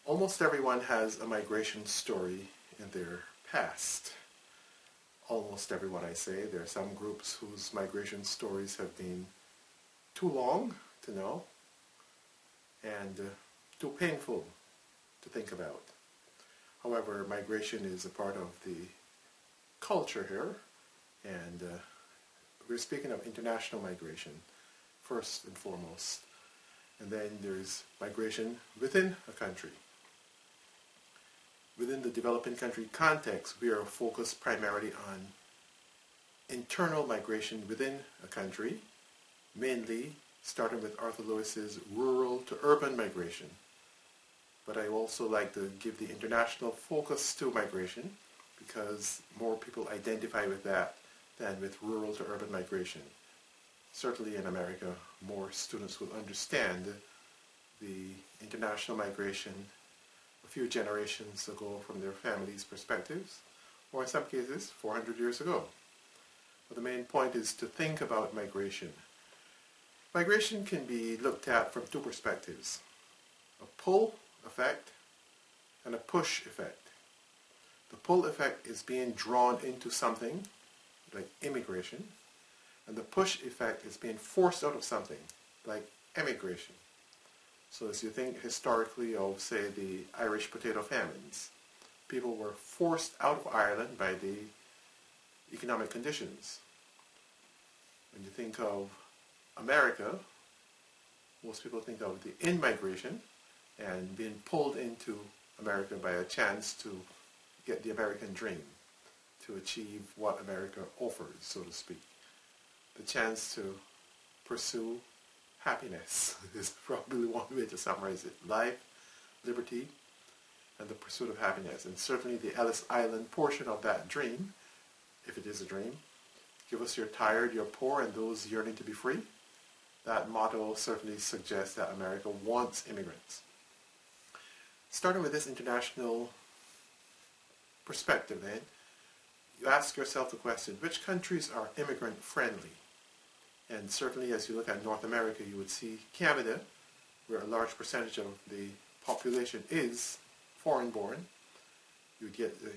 Almost everyone has a migration story in their past. Almost everyone, I say. There are some groups whose migration stories have been too long to know and too painful to think about. However, migration is a part of the culture here, and we're speaking of international migration first and foremost. And then there's migration within a country. Within the developing country context, we are focused primarily on internal migration within a country, mainly starting with Arthur Lewis's rural to urban migration. But I also like to give the international focus to migration because more people identify with that than with rural to urban migration. Certainly in America, more students will understand the international migration a few generations ago from their families' perspectives, or in some cases 400 years ago. But the main point is to think about migration. Migration can be looked at from two perspectives: a pull effect and a push effect. The pull effect is being drawn into something, like immigration, and the push effect is being forced out of something, like emigration. So as you think historically of, say, the Irish potato famines, people were forced out of Ireland by the economic conditions. When you think of America, most people think of the in-migration and being pulled into America by a chance to get the American dream, to achieve what America offers, so to speak. The chance to pursue happiness is probably one way to summarize it. Life, liberty, and the pursuit of happiness. And certainly the Ellis Island portion of that dream, if it is a dream, give us you're tired, you're poor, and those yearning to be free. That motto certainly suggests that America wants immigrants. Starting with this international perspective then, you ask yourself the question, which countries are immigrant friendly? And certainly as you look at North America, you would see Canada, where a large percentage of the population is foreign-born. You would get the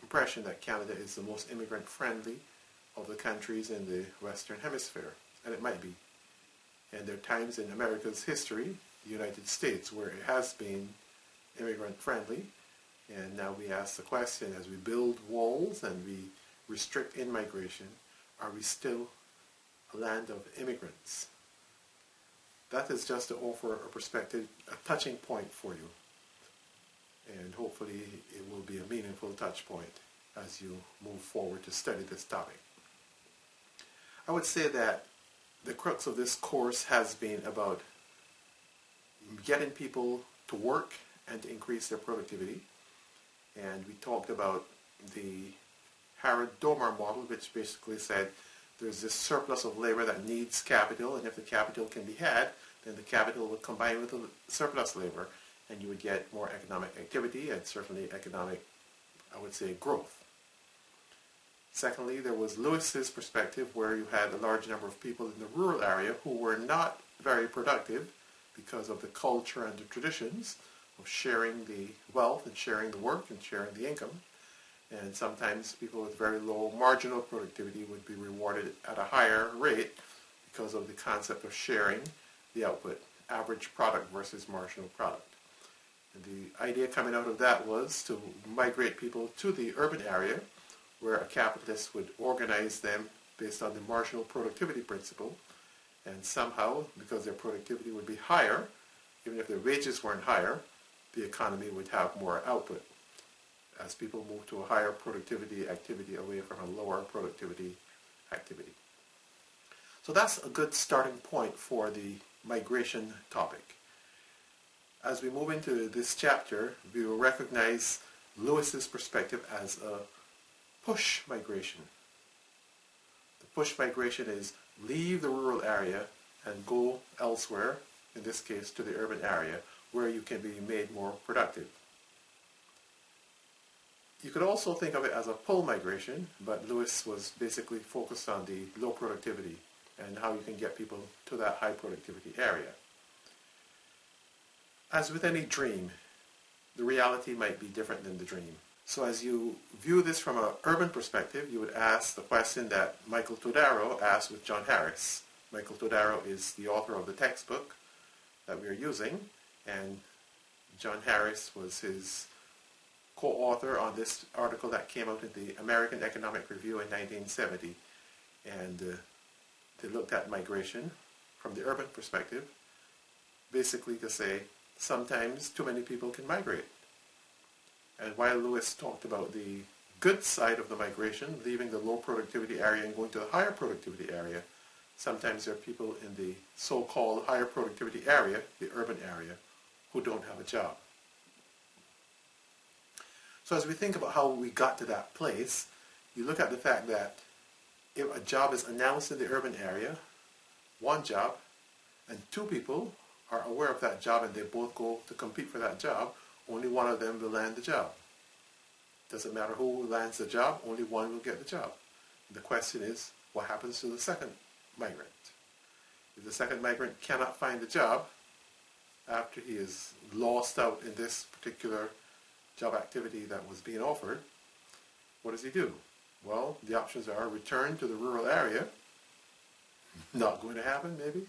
impression that Canada is the most immigrant-friendly of the countries in the Western Hemisphere, and it might be. And there are times in America's history, the United States, where it has been immigrant-friendly, and now we ask the question, as we build walls and we restrict in-migration, are we still a land of immigrants? That is just to offer a perspective, a touching point for you. And hopefully it will be a meaningful touch point as you move forward to study this topic. I would say that the crux of this course has been about getting people to work and to increase their productivity. And we talked about the Harrod-Domar model, which basically said there's this surplus of labor that needs capital, and if the capital can be had, then the capital would combine with the surplus labor, and you would get more economic activity and certainly economic, I would say, growth. Secondly, there was Lewis's perspective, where you had a large number of people in the rural area who were not very productive because of the culture and the traditions of sharing the wealth and sharing the work and sharing the income. And sometimes people with very low marginal productivity would be rewarded at a higher rate because of the concept of sharing the output, average product versus marginal product. And the idea coming out of that was to migrate people to the urban area, where a capitalist would organize them based on the marginal productivity principle, and somehow, because their productivity would be higher, even if their wages weren't higher, the economy would have more output as people move to a higher productivity activity away from a lower productivity activity. So that's a good starting point for the migration topic. As we move into this chapter, we will recognize Lewis's perspective as a push migration. The push migration is leave the rural area and go elsewhere, in this case to the urban area, where you can be made more productive. You could also think of it as a pull migration, but Lewis was basically focused on the low productivity and how you can get people to that high productivity area. As with any dream, the reality might be different than the dream. So as you view this from an urban perspective, you would ask the question that Michael Todaro asked with John Harris. Michael Todaro is the author of the textbook that we are using, and John Harris was his co-author on this article that came out in the American Economic Review in 1970. And they looked at migration from the urban perspective, basically to say sometimes too many people can migrate. And while Lewis talked about the good side of the migration, leaving the low productivity area and going to the higher productivity area, sometimes there are people in the so-called higher productivity area, the urban area, who don't have a job. So as we think about how we got to that place, you look at the fact that if a job is announced in the urban area, one job, and two people are aware of that job and they both go to compete for that job, only one of them will land the job. Doesn't matter who lands the job, only one will get the job. And the question is, what happens to the second migrant? If the second migrant cannot find a job after he is lost out in this particular job activity that was being offered, what does he do? Well, the options are return to the rural area, not going to happen maybe,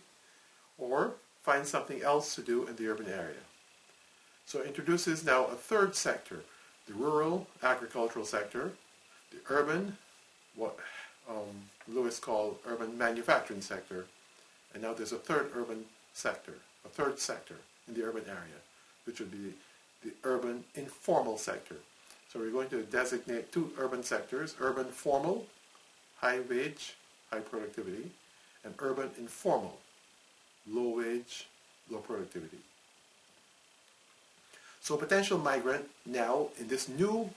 or find something else to do in the urban area. So it introduces now a third sector, the rural agricultural sector, the urban, what Lewis called urban manufacturing sector, and now there's a third urban sector, a third sector in the urban area, which would be the urban informal sector. So we're going to designate two urban sectors, urban formal, high wage, high productivity, and urban informal, low wage, low productivity. So a potential migrant now, in this new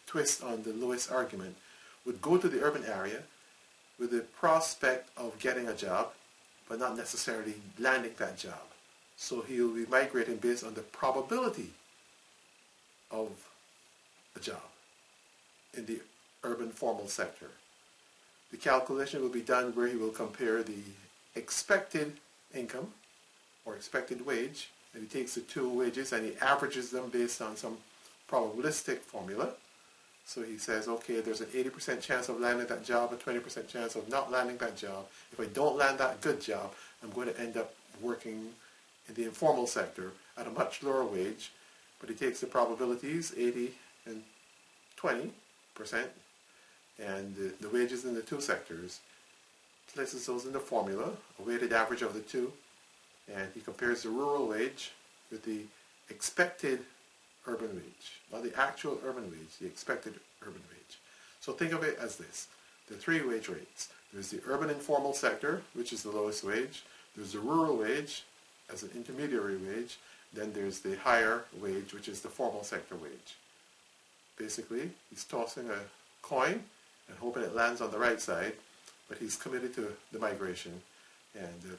twist on the Lewis argument, would go to the urban area with the prospect of getting a job, but not necessarily landing that job. So he will be migrating based on the probability of a job in the urban formal sector. The calculation will be done where he will compare the expected income or expected wage, and he takes the two wages and he averages them based on some probabilistic formula. So he says, okay, there's an 80% chance of landing that job, a 20% chance of not landing that job. If I don't land that good job, I'm going to end up working in the informal sector at a much lower wage. But he takes the probabilities, 80 and 20%, and the wages in the two sectors, places those in the formula, a weighted average of the two, and he compares the rural wage with the expected urban wage, not the actual urban wage, the expected urban wage. So think of it as this. There are three wage rates. There's the urban informal sector, which is the lowest wage. There's the rural wage as an intermediary wage. Then there's the higher wage, which is the formal sector wage. Basically, he's tossing a coin and hoping it lands on the right side, but he's committed to the migration and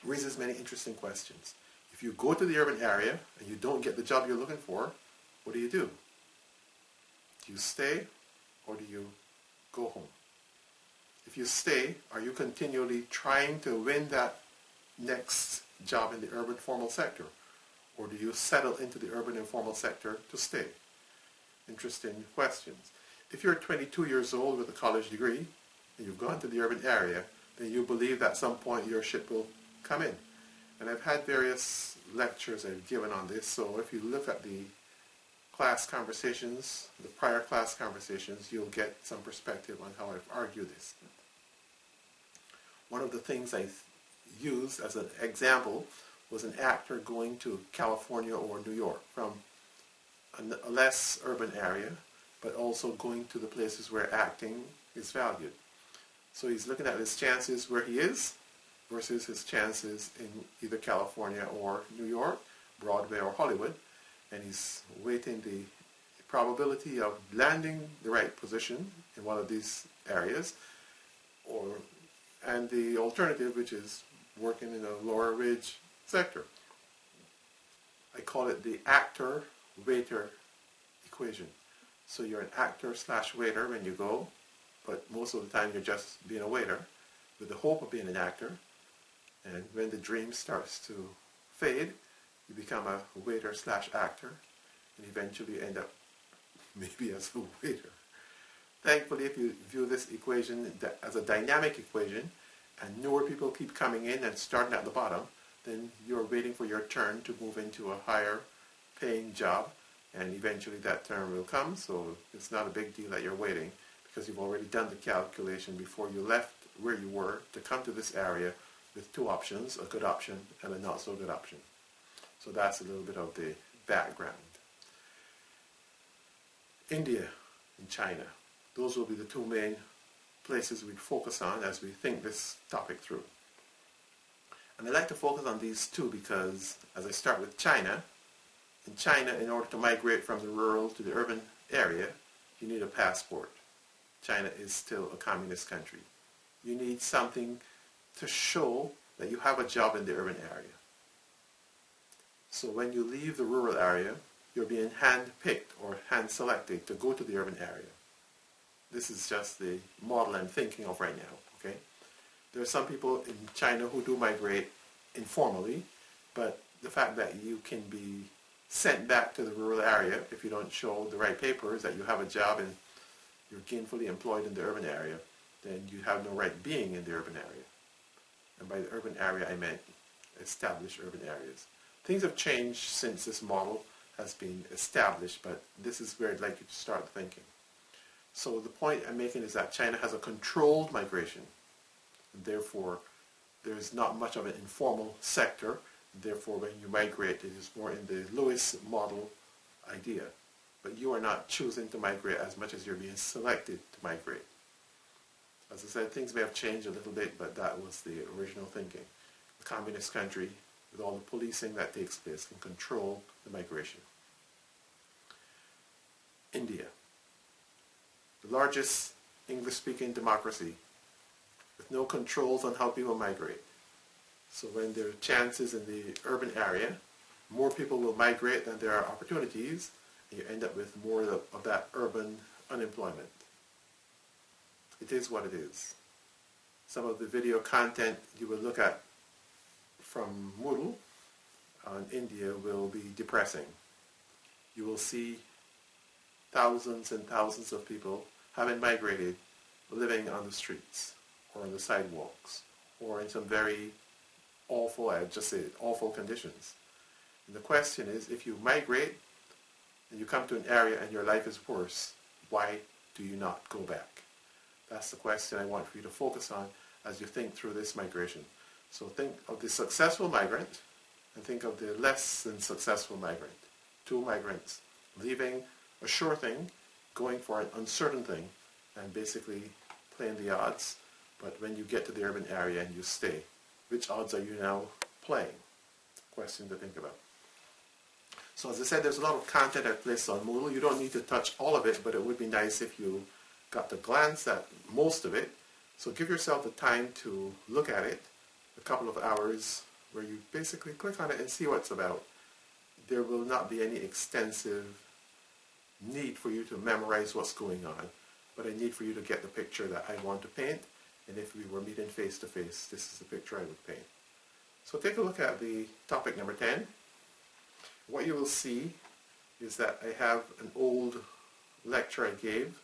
raises many interesting questions. If you go to the urban area and you don't get the job you're looking for, what do? Do you stay or do you go home? If you stay, are you continually trying to win that next job in the urban formal sector? Or do you settle into the urban informal sector to stay? Interesting questions. If you're 22 years old with a college degree and you've gone to the urban area, then you believe that at some point your ship will come in. And I've had various lectures I've given on this, so if you look at the class conversations, the prior class conversations, you'll get some perspective on how I've argued this. One of the things I used as an example was an actor going to California or New York from a less urban area, but also going to the places where acting is valued. So he's looking at his chances where he is versus his chances in either California or New York, Broadway or Hollywood, and he's weighting the probability of landing the right position in one of these areas, and the alternative, which is working in a lower wage sector. I call it the actor-waiter equation. So you're an actor/waiter when you go, but most of the time you're just being a waiter with the hope of being an actor. And when the dream starts to fade, you become a waiter/actor. and eventually end up maybe as a waiter. Thankfully, if you view this equation as a dynamic equation, and newer people keep coming in and starting at the bottom, then you're waiting for your turn to move into a higher paying job, and eventually that turn will come, so it's not a big deal that you're waiting, because you've already done the calculation before you left where you were to come to this area with two options, a good option and a not so good option. So that's a little bit of the background. India and China. Those will be the two main places we focus on as we think this topic through. And I like to focus on these two because, as I start with China, in China, in order to migrate from the rural to the urban area, you need a passport. China is still a communist country. You need something to show that you have a job in the urban area. So when you leave the rural area, you're being hand-picked or hand-selected to go to the urban area. This is just the model I'm thinking of right now, okay? There are some people in China who do migrate informally, but the fact that you can be sent back to the rural area if you don't show the right papers that you have a job and you're gainfully employed in the urban area, then you have no right being in the urban area. And by the urban area, I meant established urban areas. Things have changed since this model has been established, but this is where I'd like you to start thinking. So the point I'm making is that China has a controlled migration. And therefore, there's not much of an informal sector. Therefore, when you migrate, it is more in the Lewis model idea. But you are not choosing to migrate as much as you're being selected to migrate. As I said, things may have changed a little bit, but that was the original thinking. The communist country, with all the policing that takes place, can control the migration. India, the largest English-speaking democracy, with no controls on how people migrate. So when there are chances in the urban area, more people will migrate than there are opportunities, and you end up with more of that urban unemployment. It is what it is. Some of the video content you will look at from Moodle on India will be depressing. You will see thousands and thousands of people having migrated, living on the streets or on the sidewalks or in some very awful, I'd just say awful conditions. And the question is, if you migrate and you come to an area and your life is worse, why do you not go back? That's the question I want for you to focus on as you think through this migration. So think of the successful migrant and think of the less than successful migrant. Two migrants leaving a sure thing, going for an uncertain thing, and basically playing the odds. But when you get to the urban area and you stay, which odds are you now playing? Question to think about. So as I said, there's a lot of content I've placed on Moodle. You don't need to touch all of it, but it would be nice if you got to glance at most of it. So give yourself the time to look at it, a couple of hours where you basically click on it and see what it's about. There will not be any extensive need for you to memorize what's going on, but I need for you to get the picture that I want to paint, and if we were meeting face to face, this is the picture I would paint. So take a look at the topic number 10. What you will see is that I have an old lecture I gave,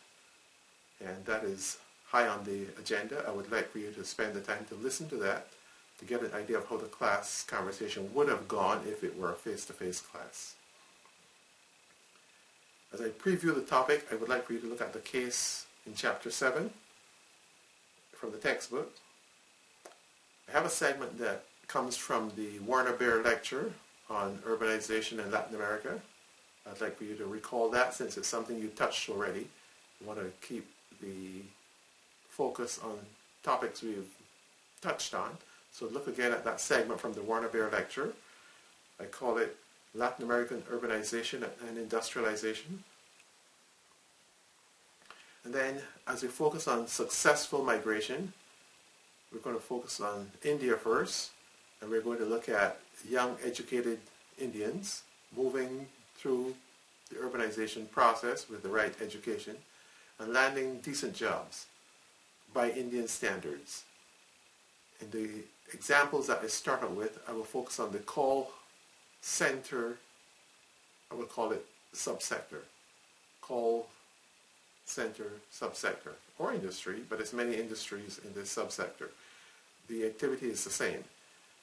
and that is high on the agenda. I would like for you to spend the time to listen to that to get an idea of how the class conversation would have gone if it were a face-to-face class. As I preview the topic, I would like for you to look at the case in Chapter 7 from the textbook. I have a segment that comes from the Warner Bear lecture on urbanization in Latin America. I'd like for you to recall that since it's something you touched already. You want to keep the focus on topics we've touched on. So look again at that segment from the Warner Bear lecture. I call it Latin American Urbanization and Industrialization. And then as we focus on successful migration, we're going to focus on India first, and we're going to look at young educated Indians moving through the urbanization process with the right education and landing decent jobs by Indian standards. In the examples that I started with, I will focus on the call center, I will call it subsector, call center subsector, or industry, but there's many industries in this subsector. The activity is the same,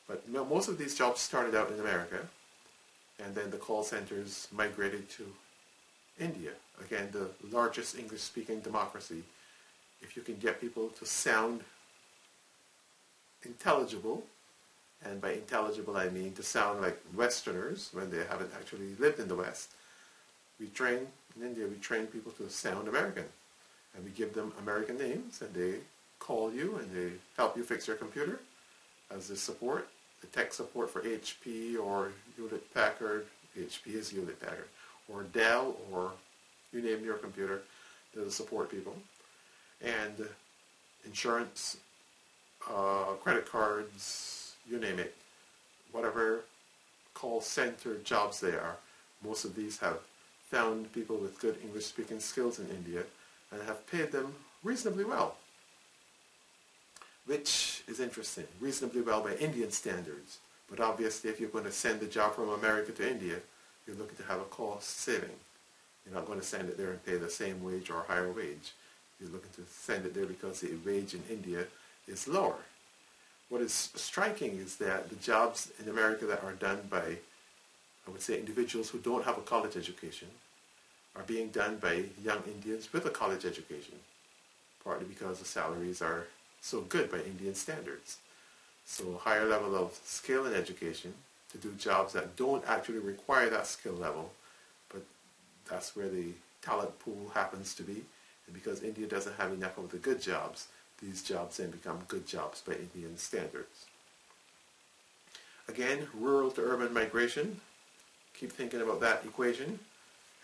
but most of these jobs started out in America, and then the call centers migrated to India. Again, the largest English-speaking democracy. If you can get people to sound intelligible, and by intelligible I mean to sound like Westerners when they haven't actually lived in the West, in India we train people to sound American. And we give them American names, and they call you and they help you fix your computer as the support, the tech support for HP or Hewlett Packard. HP is Hewlett Packard, or Dell, or you name your computer, they're the support people. And insurance, credit cards, you name it, whatever call center jobs they are, most of these have found people with good English-speaking skills in India and have paid them reasonably well, which is interesting. Reasonably well by Indian standards, but obviously if you're going to send the job from America to India, you're looking to have a cost saving. You're not going to send it there and pay the same wage or higher wage. You're looking to send it there because the wage in India is lower. What is striking is that the jobs in America that are done by, I would say, individuals who don't have a college education are being done by young Indians with a college education, partly because the salaries are so good by Indian standards. So higher level of skill and education to do jobs that don't actually require that skill level, but that's where the talent pool happens to be. And because India doesn't have enough of the good jobs, these jobs then become good jobs by Indian standards. Again, rural to urban migration. Keep thinking about that equation,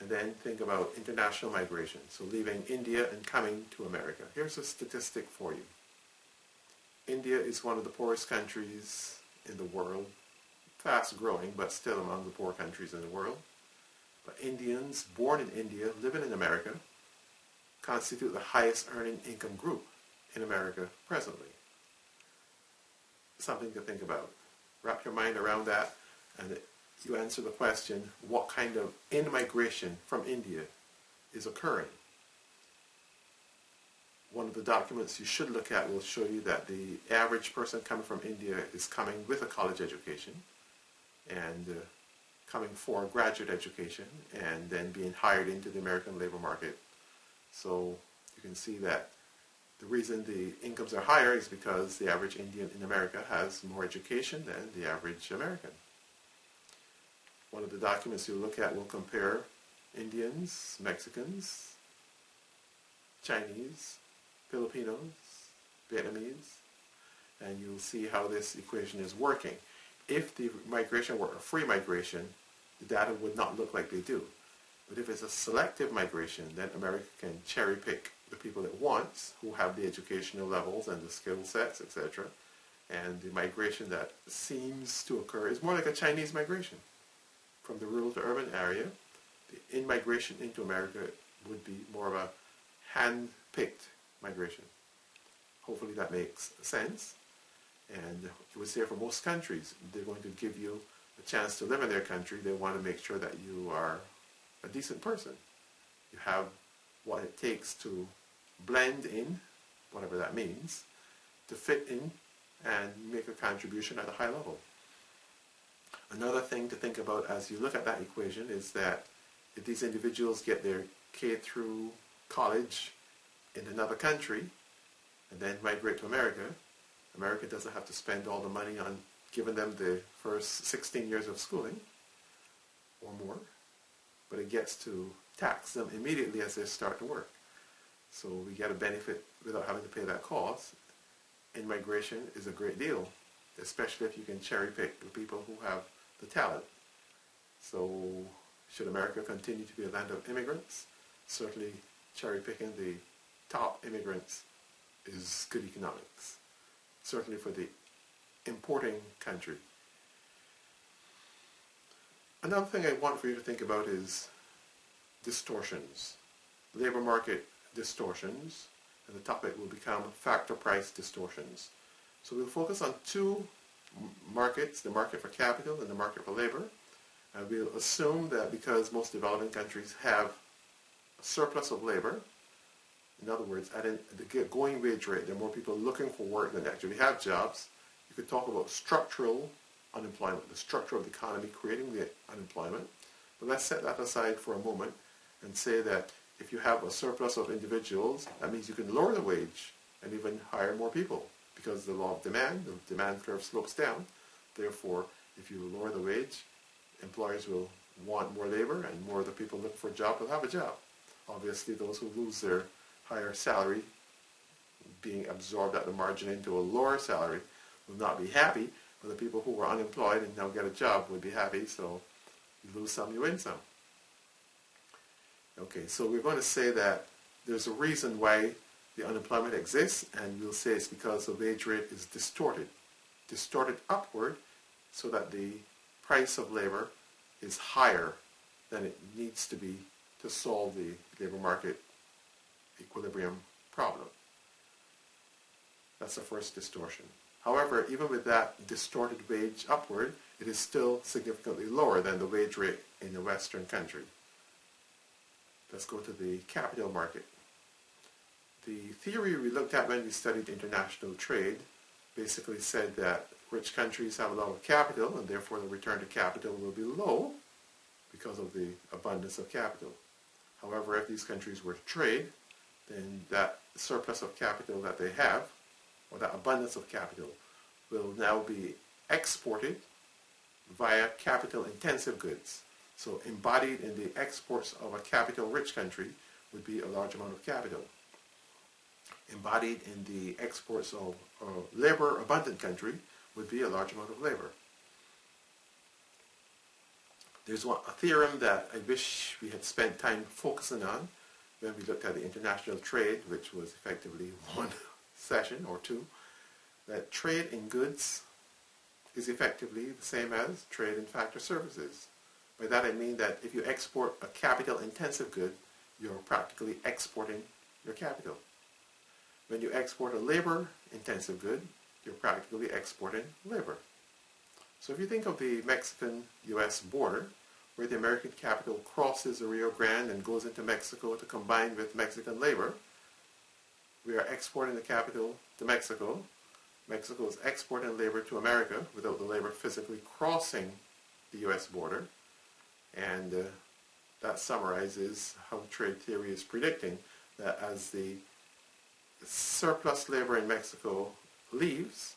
and then think about international migration. So leaving India and coming to America. Here's a statistic for you. India is one of the poorest countries in the world, fast growing, but still among the poor countries in the world. But Indians born in India, living in America, constitute the highest earning income group in America presently. Something to think about. Wrap your mind around that, and you answer the question, what kind of in-migration from India is occurring? One of the documents you should look at will show you that the average person coming from India is coming with a college education and coming for a graduate education and then being hired into the American labor market. So you can see that the reason the incomes are higher is because the average Indian in America has more education than the average American. One of the documents you look at will compare Indians, Mexicans, Chinese, Filipinos, Vietnamese, and you'll see how this equation is working. If the migration were a free migration, the data would not look like they do. But if it's a selective migration, then America can cherry pick the people it wants, who have the educational levels and the skill sets, etc. And the migration that seems to occur is more like a Chinese migration. From the rural to urban area, the in-migration into America would be more of a hand-picked migration. Hopefully that makes sense. And you would say for most countries, they're going to give you a chance to live in their country. They want to make sure that you are a decent person. You have what it takes to blend in, whatever that means, to fit in and make a contribution at a high level. Another thing to think about as you look at that equation is that if these individuals get their K through college in another country and then migrate to America, America doesn't have to spend all the money on giving them the first 16 years of schooling or more, but it gets to tax them immediately as they start to work. So we get a benefit without having to pay that cost. In-migration is a great deal, especially if you can cherry pick the people who have the talent. So should America continue to be a land of immigrants? Certainly cherry picking the top immigrants is good economics. Certainly for the importing country. Another thing I want for you to think about is distortions. Labor market distortions, and the topic will become factor price distortions. So we'll focus on two markets, the market for capital and the market for labor, And we'll assume that because most developing countries have a surplus of labor, in other words, at the going wage rate, there are more people looking for work than actually have jobs. You could talk about structural unemployment, the structure of the economy creating the unemployment. But let's set that aside for a moment and say that if you have a surplus of individuals, that means you can lower the wage and even hire more people because the law of demand, the demand curve slopes down. Therefore, if you lower the wage, employers will want more labor and more of the people looking for a job will have a job. Obviously, those who lose their higher salary being absorbed at the margin into a lower salary will not be happy, but the people who were unemployed and now get a job would be happy, so you lose some, you win some. Okay, so we're going to say that there's a reason why the unemployment exists, and we'll say it's because the wage rate is distorted upward so that the price of labor is higher than it needs to be to solve the labor market equilibrium problem. That's the first distortion. However, even with that distorted wage upward, it is still significantly lower than the wage rate in a Western country. Let's go to the capital market. The theory we looked at when we studied international trade basically said that rich countries have a lot of capital and therefore the return to capital will be low because of the abundance of capital. However, if these countries were to trade, then that surplus of capital that they have, or that abundance of capital, will now be exported via capital-intensive goods. So embodied in the exports of a capital-rich country would be a large amount of capital. Embodied in the exports of a labor-abundant country would be a large amount of labor. There's a theorem that I wish we had spent time focusing on when we looked at the international trade, which was effectively one session or two, that trade in goods is effectively the same as trade in factor services. By that I mean that if you export a capital-intensive good, you're practically exporting your capital. When you export a labor-intensive good, you're practically exporting labor. So if you think of the Mexican-US border, where the American capital crosses the Rio Grande and goes into Mexico to combine with Mexican labor, we are exporting the capital to Mexico. Mexico is exporting labor to America without the labor physically crossing the US border. And that summarizes how trade theory is predicting that as the surplus labor in Mexico leaves,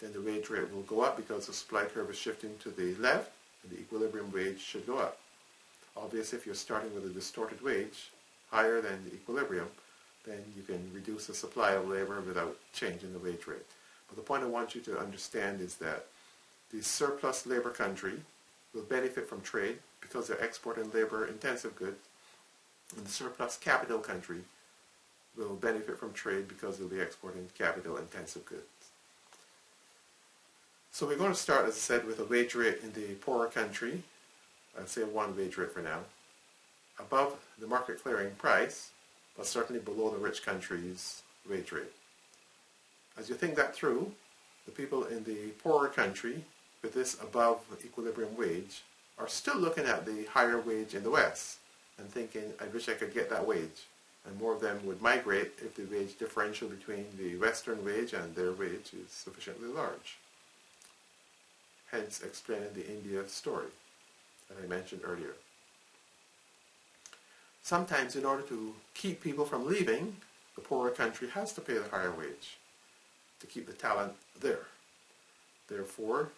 then the wage rate will go up because the supply curve is shifting to the left and the equilibrium wage should go up. Obviously, if you're starting with a distorted wage higher than the equilibrium, then you can reduce the supply of labor without changing the wage rate. But the point I want you to understand is that the surplus labor country will benefit from trade because they're exporting labor-intensive goods, and the surplus capital country will benefit from trade because they'll be exporting capital-intensive goods. So we're going to start, as I said, with a wage rate in the poorer country. I'd say one wage rate for now, above the market clearing price, but certainly below the rich country's wage rate. As you think that through, the people in the poorer country with this above equilibrium wage are still looking at the higher wage in the West and thinking, I wish I could get that wage. And more of them would migrate if the wage differential between the Western wage and their wage is sufficiently large. Hence explaining the India story that I mentioned earlier. Sometimes in order to keep people from leaving, the poorer country has to pay the higher wage to keep the talent there. Therefore,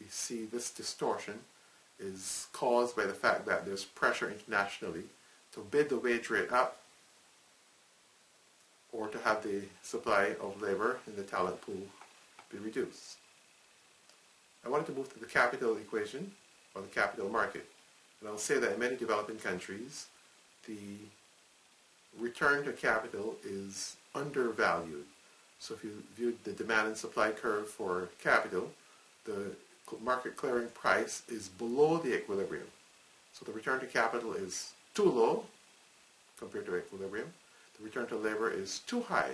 we see this distortion is caused by the fact that there's pressure internationally to bid the wage rate up or to have the supply of labor in the talent pool be reduced. I wanted to move to the capital equation, or the capital market. And I'll say that in many developing countries, the return to capital is undervalued. So if you viewed the demand and supply curve for capital, the market clearing price is below the equilibrium. So the return to capital is too low compared to equilibrium. The return to labor is too high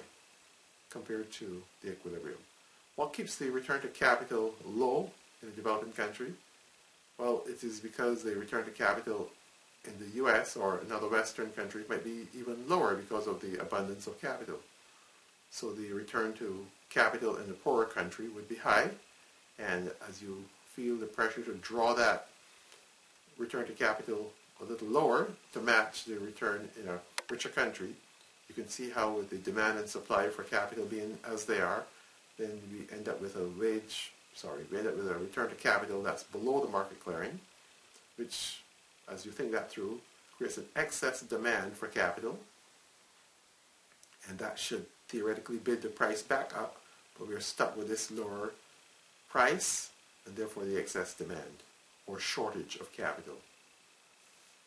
compared to the equilibrium. What keeps the return to capital low in a developing country? Well, it is because the return to capital in the US or another Western country might be even lower because of the abundance of capital. So the return to capital in the poorer country would be high, and as you feel the pressure to draw that return to capital a little lower to match the return in a richer country, you can see how with the demand and supply for capital being as they are, then we end up with a return to capital that's below the market clearing, which, as you think that through, creates an excess demand for capital, and that should theoretically bid the price back up, but we're stuck with this lower price, and therefore the excess demand, or shortage of capital.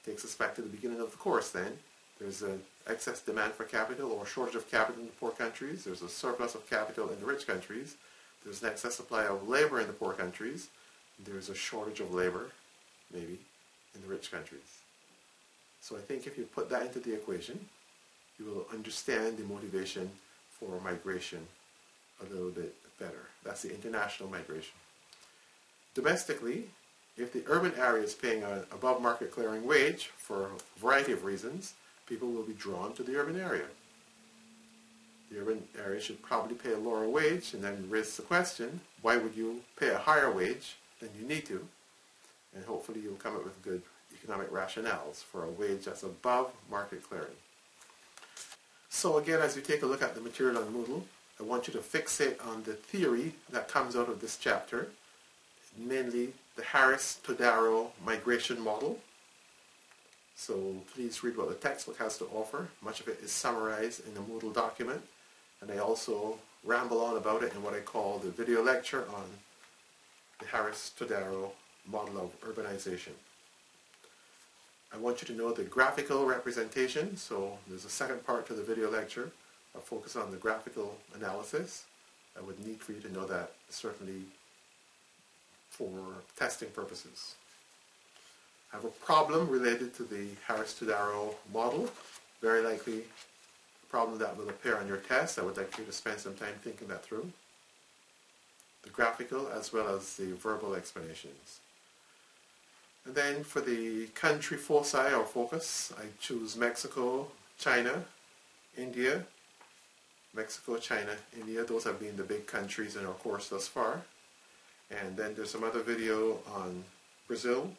Takes us back to the beginning of the course then. There's an excess demand for capital or shortage of capital in the poor countries. There's a surplus of capital in the rich countries. There's an excess supply of labor in the poor countries. There's a shortage of labor, maybe, in the rich countries. So I think if you put that into the equation, you will understand the motivation for migration a little bit better. That's the international migration. Domestically, if the urban area is paying an above market clearing wage for a variety of reasons, people will be drawn to the urban area. The urban area should probably pay a lower wage, and then raise the question, why would you pay a higher wage than you need to? And hopefully you'll come up with good economic rationales for a wage that's above market clearing. So again, as you take a look at the material on Moodle, I want you to fixate on the theory that comes out of this chapter, mainly the Harris-Todaro migration model. So please read what the textbook has to offer. Much of it is summarized in the Moodle document, and I also ramble on about it in what I call the video lecture on the Harris-Todaro model of urbanization. I want you to know the graphical representation, so there's a second part to the video lecture. I'll focus on the graphical analysis. I would need for you to know that certainly for testing purposes. I have a problem related to the Harris-Todaro model, very likely a problem that will appear on your test. I would like you to spend some time thinking that through. The graphical as well as the verbal explanations. And then for the country foci or focus, I choose Mexico, China, India. Mexico, China, India, those have been the big countries in our course thus far. And then there's some other video on Brazil.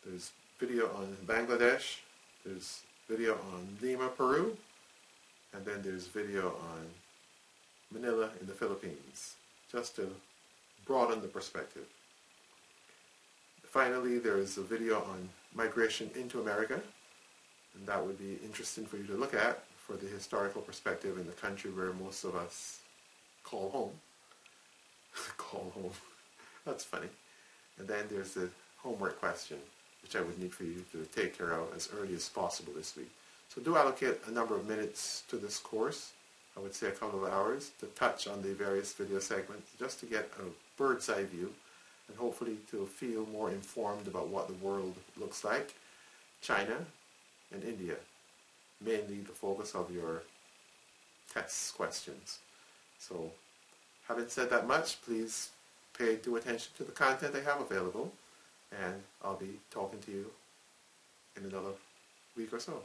There's video on Bangladesh. There's video on Lima, Peru. And then there's video on Manila in the Philippines, just to broaden the perspective. Finally, there's a video on migration into America, and that would be interesting for you to look at for the historical perspective in the country where most of us call home. Call home. That's funny. And then there's the homework question, which I would need for you to take care of as early as possible this week. So do allocate a number of minutes to this course, I would say a couple of hours, to touch on the various video segments, just to get a bird's eye view, and hopefully to feel more informed about what the world looks like. China and India, mainly the focus of your test questions. So, having said that much, please pay due attention to the content I have available, and I'll be talking to you in another week or so.